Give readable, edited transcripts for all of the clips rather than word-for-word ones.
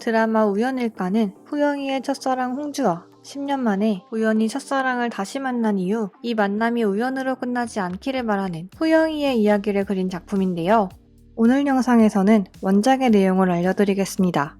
드라마 우연일까는 후영이의 첫사랑 홍주와 10년 만에 우연히 첫사랑을 다시 만난 이후 이 만남이 우연으로 끝나지 않기를 바라는 후영이의 이야기를 그린 작품인데요. 오늘 영상에서는 원작의 내용을 알려드리겠습니다.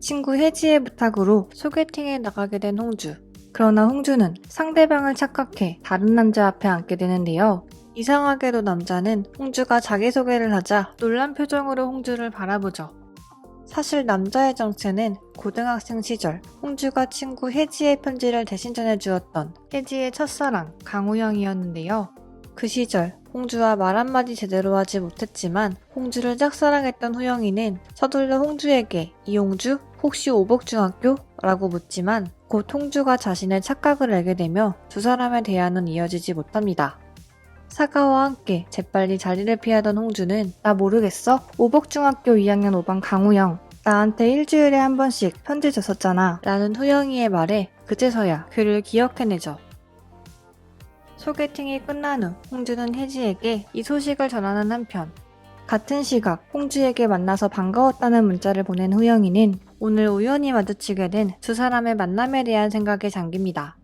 친구 혜지의 부탁으로 소개팅에 나가게 된 홍주. 그러나 홍주는 상대방을 착각해 다른 남자 앞에 앉게 되는데요. 이상하게도 남자는 홍주가 자기소개를 하자 놀란 표정으로 홍주를 바라보죠. 사실 남자의 정체는 고등학생 시절 홍주가 친구 혜지의 편지를 대신 전해주었던 혜지의 첫사랑 강우영이었는데요. 그 시절 홍주와 말 한마디 제대로 하지 못했지만 홍주를 짝사랑했던 후영이는 서둘러 홍주에게 이홍주? 혹시 오복중학교? 라고 묻지만 곧 홍주가 자신의 착각을 알게 되며 두 사람의 대화는 이어지지 못합니다. 사과와 함께 재빨리 자리를 피하던 홍주는 나 모르겠어? 오복중학교 2학년 5반 강우영. 나한테 일주일에 한 번씩 편지 줬었잖아. 라는 후영이의 말에 그제서야 그를 기억해내죠. 소개팅이 끝난 후 홍주는 혜지에게 이 소식을 전하는 한편 같은 시각 홍주에게 만나서 반가웠다는 문자를 보낸 후영이는 오늘 우연히 마주치게 된 두 사람의 만남에 대한 생각에 잠깁니다.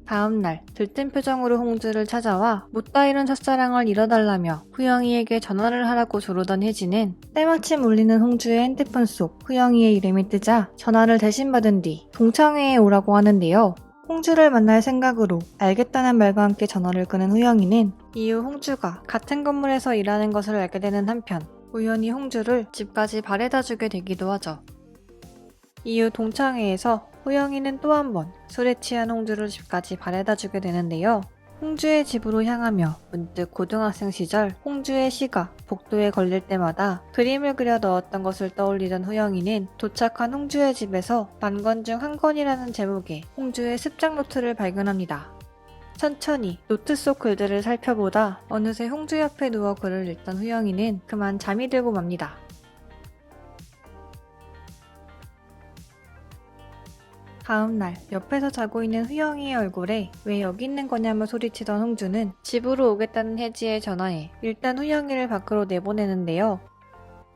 다음날 들뜬 표정으로 홍주를 찾아와 못다 이룬 첫사랑을 이뤄달라며 후영이에게 전화를 하라고 조르던 혜지는 때마침 울리는 홍주의 핸드폰 속 후영이의 이름이 뜨자 전화를 대신 받은 뒤 동창회에 오라고 하는데요. 홍주를 만날 생각으로 알겠다는 말과 함께 전화를 끄는 후영이는 이후 홍주가 같은 건물에서 일하는 것을 알게 되는 한편 우연히 홍주를 집까지 바래다주게 되기도 하죠. 이후 동창회에서 후영이는 또 한 번 술에 취한 홍주를 집까지 바래다주게 되는데요. 홍주의 집으로 향하며 문득 고등학생 시절 홍주의 시가 복도에 걸릴 때마다 그림을 그려 넣었던 것을 떠올리던 후영이는 도착한 홍주의 집에서 만권 중 한 권이라는 제목의 홍주의 습작 노트를 발견합니다. 천천히 노트 속 글들을 살펴보다 어느새 홍주 옆에 누워 글을 읽던 후영이는 그만 잠이 들고 맙니다. 다음날 옆에서 자고 있는 후영이의 얼굴에 왜 여기 있는 거냐며 소리치던 홍주는 집으로 오겠다는 혜지의 전화에 일단 후영이를 밖으로 내보내는데요.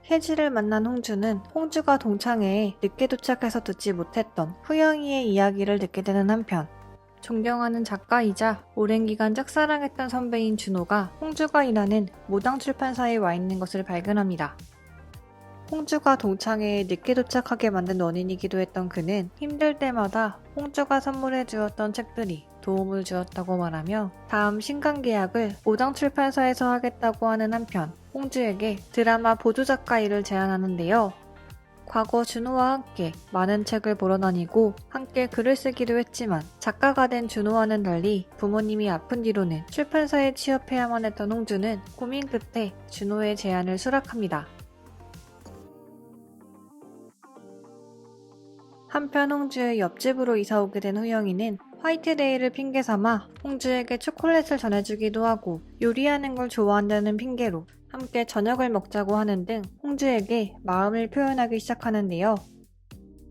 혜지를 만난 홍주는 홍주가 동창회에 늦게 도착해서 듣지 못했던 후영이의 이야기를 듣게 되는 한편 존경하는 작가이자 오랜 기간 짝사랑했던 선배인 준호가 홍주가 일하는 모당 출판사에 와 있는 것을 발견합니다. 홍주가 동창회에 늦게 도착하게 만든 원인이기도 했던 그는 힘들 때마다 홍주가 선물해 주었던 책들이 도움을 주었다고 말하며 다음 신간 계약을 모당 출판사에서 하겠다고 하는 한편 홍주에게 드라마 보조작가 일을 제안하는데요. 과거 준호와 함께 많은 책을 보러 다니고 함께 글을 쓰기도 했지만 작가가 된 준호와는 달리 부모님이 아픈 뒤로는 출판사에 취업해야만 했던 홍주는 고민 끝에 준호의 제안을 수락합니다. 한편 홍주의 옆집으로 이사오게 된 후영이는 화이트데이를 핑계삼아 홍주에게 초콜릿을 전해주기도 하고 요리하는 걸 좋아한다는 핑계로 함께 저녁을 먹자고 하는 등 홍주에게 마음을 표현하기 시작하는데요.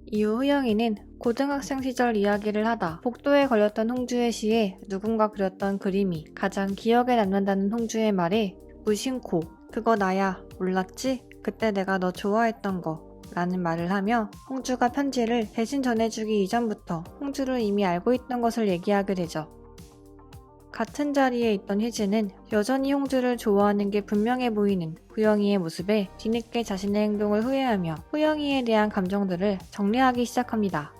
이후 후영이는 고등학생 시절 이야기를 하다 복도에 걸렸던 홍주의 시에 누군가 그렸던 그림이 가장 기억에 남는다는 홍주의 말에 무심코 그거 나야 몰랐지? 그때 내가 너 좋아했던 거 라는 말을 하며 홍주가 편지를 대신 전해주기 이전부터 홍주를 이미 알고 있던 것을 얘기하게 되죠. 같은 자리에 있던 혜지는 여전히 홍주를 좋아하는 게 분명해 보이는 후영이의 모습에 뒤늦게 자신의 행동을 후회하며 후영이에 대한 감정들을 정리하기 시작합니다.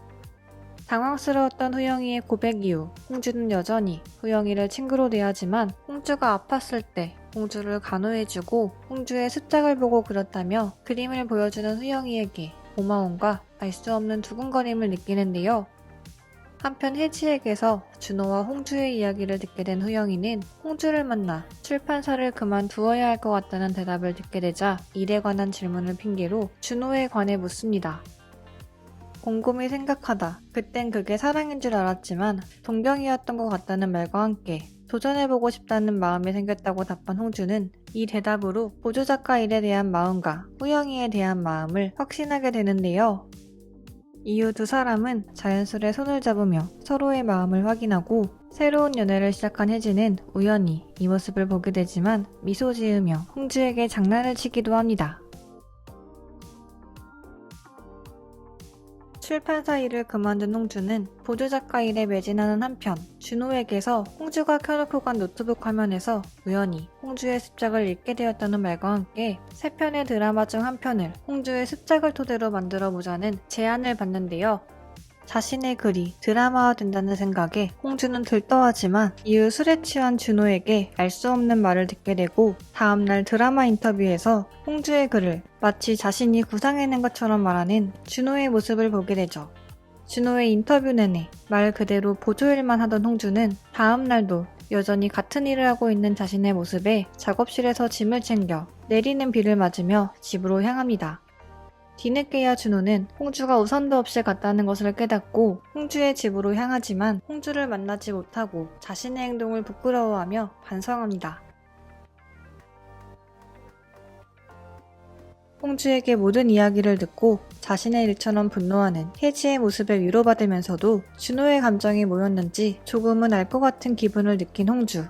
당황스러웠던 후영이의 고백 이후 홍주는 여전히 후영이를 친구로 대하지만 홍주가 아팠을 때 홍주를 간호해주고 홍주의 습작을 보고 그렸다며 그림을 보여주는 후영이에게 고마움과 알 수 없는 두근거림을 느끼는데요. 한편 혜지에게서 준호와 홍주의 이야기를 듣게 된 후영이는 홍주를 만나 출판사를 그만두어야 할 것 같다는 대답을 듣게 되자 일에 관한 질문을 핑계로 준호에 관해 묻습니다. 곰곰이 생각하다 그땐 그게 사랑인 줄 알았지만 동경이었던 것 같다는 말과 함께 도전해보고 싶다는 마음이 생겼다고 답한 홍주는 이 대답으로 보조작가 일에 대한 마음과 후영이에 대한 마음을 확신하게 되는데요. 이후 두 사람은 자연스레 손을 잡으며 서로의 마음을 확인하고 새로운 연애를 시작한 혜진은 우연히 이 모습을 보게 되지만 미소 지으며 홍주에게 장난을 치기도 합니다. 출판사 일을 그만둔 홍주는 보조작가 일에 매진하는 한편 준호에게서 홍주가 켜놓고 간 노트북 화면에서 우연히 홍주의 습작을 읽게 되었다는 말과 함께 3편의 드라마 중 한 편을 홍주의 습작을 토대로 만들어보자는 제안을 받는데요. 자신의 글이 드라마화된다는 생각에 홍주는 들떠하지만 이후 술에 취한 준호에게 알 수 없는 말을 듣게 되고 다음날 드라마 인터뷰에서 홍주의 글을 마치 자신이 구상해낸 것처럼 말하는 준호의 모습을 보게 되죠. 준호의 인터뷰 내내 말 그대로 보조일만 하던 홍주는 다음날도 여전히 같은 일을 하고 있는 자신의 모습에 작업실에서 짐을 챙겨 내리는 비를 맞으며 집으로 향합니다. 뒤늦게야 준호는 홍주가 우산도 없이 갔다는 것을 깨닫고 홍주의 집으로 향하지만 홍주를 만나지 못하고 자신의 행동을 부끄러워하며 반성합니다. 홍주에게 모든 이야기를 듣고 자신의 일처럼 분노하는 혜지의 모습에 위로받으면서도 준호의 감정이 뭐였는지 조금은 알 것 같은 기분을 느낀 홍주.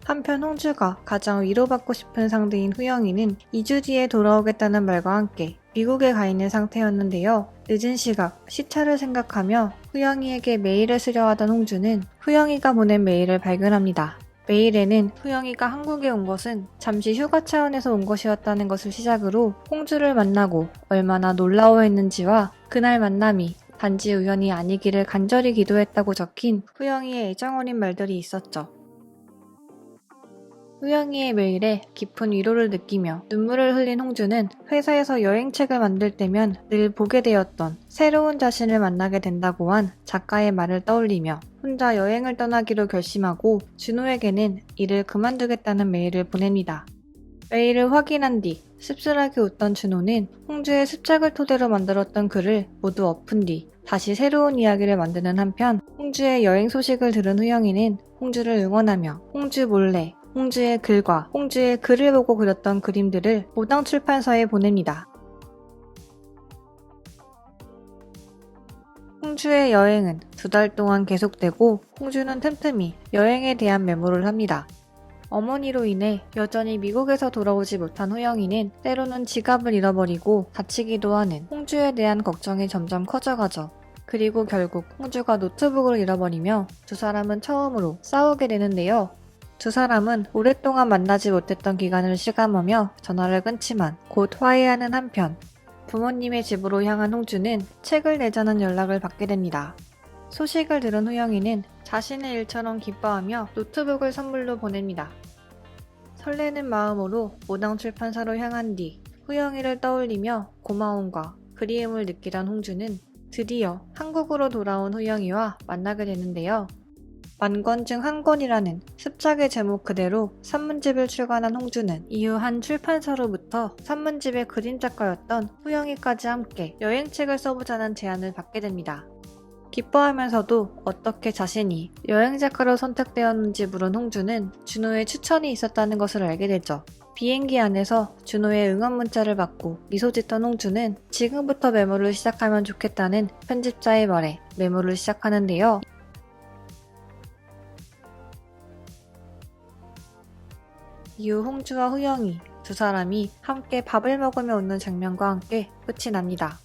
한편 홍주가 가장 위로받고 싶은 상대인 후영이는 2주 뒤에 돌아오겠다는 말과 함께 미국에 가 있는 상태였는데요. 늦은 시각, 시차를 생각하며 후영이에게 메일을 쓰려 하던 홍주는 후영이가 보낸 메일을 발견합니다. 메일에는 후영이가 한국에 온 것은 잠시 휴가 차원에서 온 것이었다는 것을 시작으로 홍주를 만나고 얼마나 놀라워했는지와 그날 만남이 단지 우연이 아니기를 간절히 기도했다고 적힌 후영이의 애정 어린 말들이 있었죠. 후영이의 메일에 깊은 위로를 느끼며 눈물을 흘린 홍주는 회사에서 여행책을 만들 때면 늘 보게 되었던 새로운 자신을 만나게 된다고 한 작가의 말을 떠올리며 혼자 여행을 떠나기로 결심하고 준호에게는 일을 그만두겠다는 메일을 보냅니다. 메일을 확인한 뒤 씁쓸하게 웃던 준호는 홍주의 습작을 토대로 만들었던 글을 모두 엎은 뒤 다시 새로운 이야기를 만드는 한편 홍주의 여행 소식을 들은 후영이는 홍주를 응원하며 홍주 몰래 홍주의 글과 홍주의 글을 보고 그렸던 그림들을 오당 출판사에 보냅니다. 홍주의 여행은 2달 동안 계속되고 홍주는 틈틈이 여행에 대한 메모를 합니다. 어머니로 인해 여전히 미국에서 돌아오지 못한 후영이는 때로는 지갑을 잃어버리고 다치기도 하는 홍주에 대한 걱정이 점점 커져가죠. 그리고 결국 홍주가 노트북을 잃어버리며 두 사람은 처음으로 싸우게 되는데요. 두 사람은 오랫동안 만나지 못했던 기간을 실감하며 전화를 끊지만 곧 화해하는 한편 부모님의 집으로 향한 홍주는 책을 내자는 연락을 받게 됩니다. 소식을 들은 후영이는 자신의 일처럼 기뻐하며 노트북을 선물로 보냅니다. 설레는 마음으로 오당 출판사로 향한 뒤 후영이를 떠올리며 고마움과 그리움을 느끼던 홍주는 드디어 한국으로 돌아온 후영이와 만나게 되는데요. 만권 중 한 권이라는 습작의 제목 그대로 산문집을 출간한 홍주는 이후 한 출판사로부터 산문집의 그림작가였던 후영이까지 함께 여행책을 써보자는 제안을 받게 됩니다. 기뻐하면서도 어떻게 자신이 여행작가로 선택되었는지 물은 홍주는 준호의 추천이 있었다는 것을 알게 되죠. 비행기 안에서 준호의 응원 문자를 받고 미소 짓던 홍주는 지금부터 메모를 시작하면 좋겠다는 편집자의 말에 메모를 시작하는데요. 이후 홍주와 후영이 두 사람이 함께 밥을 먹으며 웃는 장면과 함께 끝이 납니다.